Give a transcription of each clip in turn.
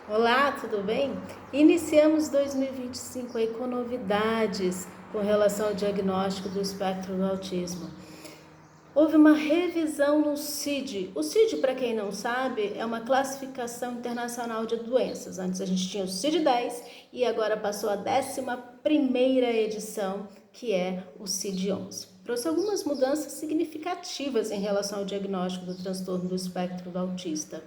Olá, tudo bem? Iniciamos 2025 aí com novidades com relação ao diagnóstico do espectro do autismo. Houve uma revisão no CID. O CID, para quem não sabe, é uma classificação internacional de doenças. Antes a gente tinha o CID-10 e agora passou a 11ª edição, que é o CID-11. Trouxe algumas mudanças significativas em relação ao diagnóstico do transtorno do espectro do autista.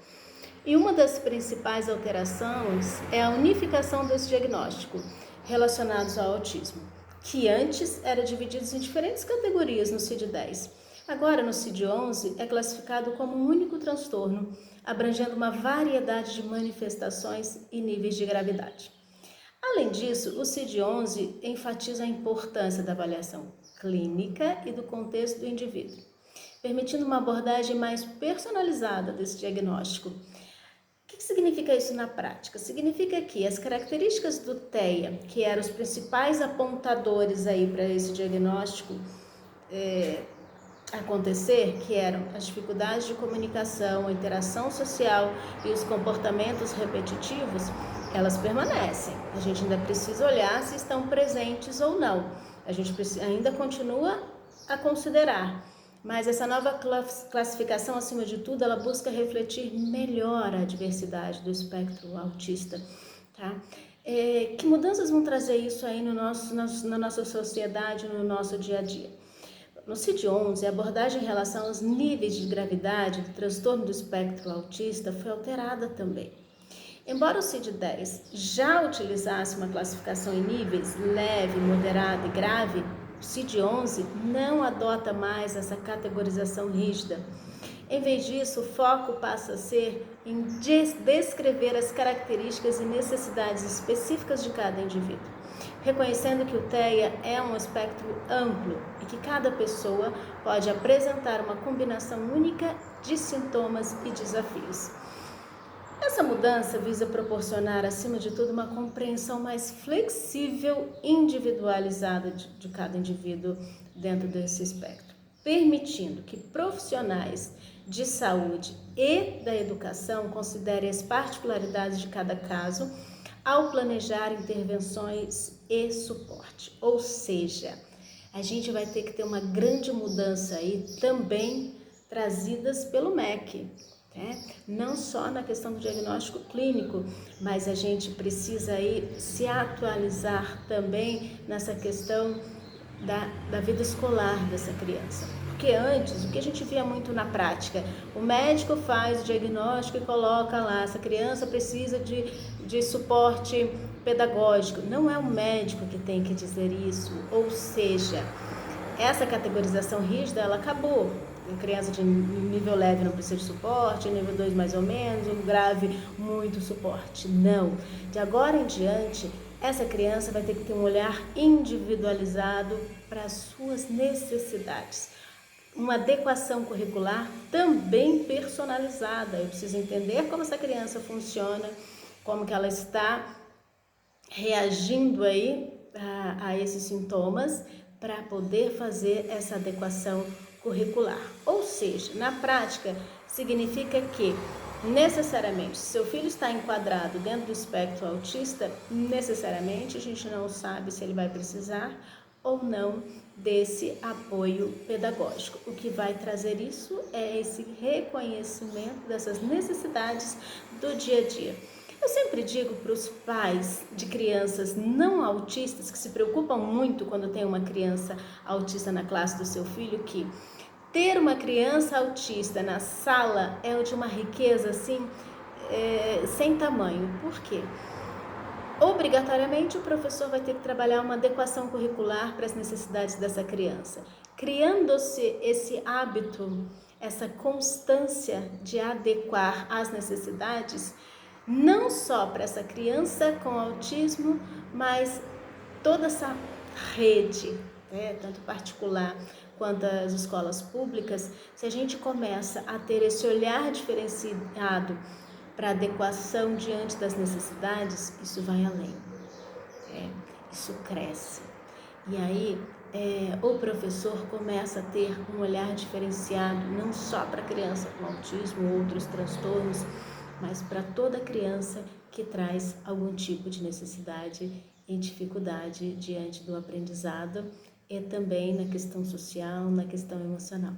E uma das principais alterações é a unificação desse diagnóstico relacionados ao autismo, que antes era dividido em diferentes categorias no CID-10. Agora, no CID-11, é classificado como um único transtorno, abrangendo uma variedade de manifestações e níveis de gravidade. Além disso, o CID-11 enfatiza a importância da avaliação clínica e do contexto do indivíduo, permitindo uma abordagem mais personalizada desse diagnóstico. O que significa isso na prática? Significa que as características do TEA, que eram os principais apontadores aí para esse diagnóstico acontecer, que eram as dificuldades de comunicação, a interação social e os comportamentos repetitivos, elas permanecem. A gente ainda precisa olhar se estão presentes ou não. A gente ainda continua a considerar. Mas essa nova classificação, acima de tudo, ela busca refletir melhor a diversidade do espectro autista, tá? Que mudanças vão trazer isso aí na nossa sociedade, no nosso dia a dia? No CID-11, a abordagem em relação aos níveis de gravidade do transtorno do espectro autista foi alterada também. Embora o CID-10 já utilizasse uma classificação em níveis leve, moderado e grave, o CID-11 não adota mais essa categorização rígida. Em vez disso, o foco passa a ser em descrever as características e necessidades específicas de cada indivíduo, reconhecendo que o TEA é um espectro amplo e que cada pessoa pode apresentar uma combinação única de sintomas e desafios. Essa mudança visa proporcionar, acima de tudo, uma compreensão mais flexível e individualizada de cada indivíduo dentro desse espectro, permitindo que profissionais de saúde e da educação considerem as particularidades de cada caso ao planejar intervenções e suporte. Ou seja, a gente vai ter que ter uma grande mudança aí também trazidas pelo MEC. Não só na questão do diagnóstico clínico, mas a gente precisa aí se atualizar também nessa questão da vida escolar dessa criança. Porque antes, o que a gente via muito na prática, o médico faz o diagnóstico e coloca lá, essa criança precisa de suporte pedagógico. Não é o médico que tem que dizer isso, ou seja, essa categorização rígida, ela acabou. A criança de nível leve não precisa de suporte, nível 2 mais ou menos, o grave muito suporte. Não. De agora em diante, essa criança vai ter que ter um olhar individualizado para as suas necessidades. Uma adequação curricular também personalizada. Eu preciso entender como essa criança funciona, como que ela está reagindo aí a esses sintomas, para poder fazer essa adequação curricular. Ou seja, na prática, significa que necessariamente, se seu filho está enquadrado dentro do espectro autista, necessariamente a gente não sabe se ele vai precisar ou não desse apoio pedagógico. O que vai trazer isso é esse reconhecimento dessas necessidades do dia a dia. Eu sempre digo para os pais de crianças não autistas, que se preocupam muito quando tem uma criança autista na classe do seu filho, que ter uma criança autista na sala é de uma riqueza assim, sem tamanho. Por quê? Obrigatoriamente o professor vai ter que trabalhar uma adequação curricular para as necessidades dessa criança. Criando-se esse hábito, essa constância de adequar às necessidades, não só para essa criança com autismo, mas toda essa rede, tanto particular quanto as escolas públicas, se a gente começa a ter esse olhar diferenciado para adequação diante das necessidades, isso vai além, isso cresce. E aí o professor começa a ter um olhar diferenciado, não só para criança com autismo ou outros transtornos, mas para toda criança que traz algum tipo de necessidade e dificuldade diante do aprendizado e também na questão social, na questão emocional.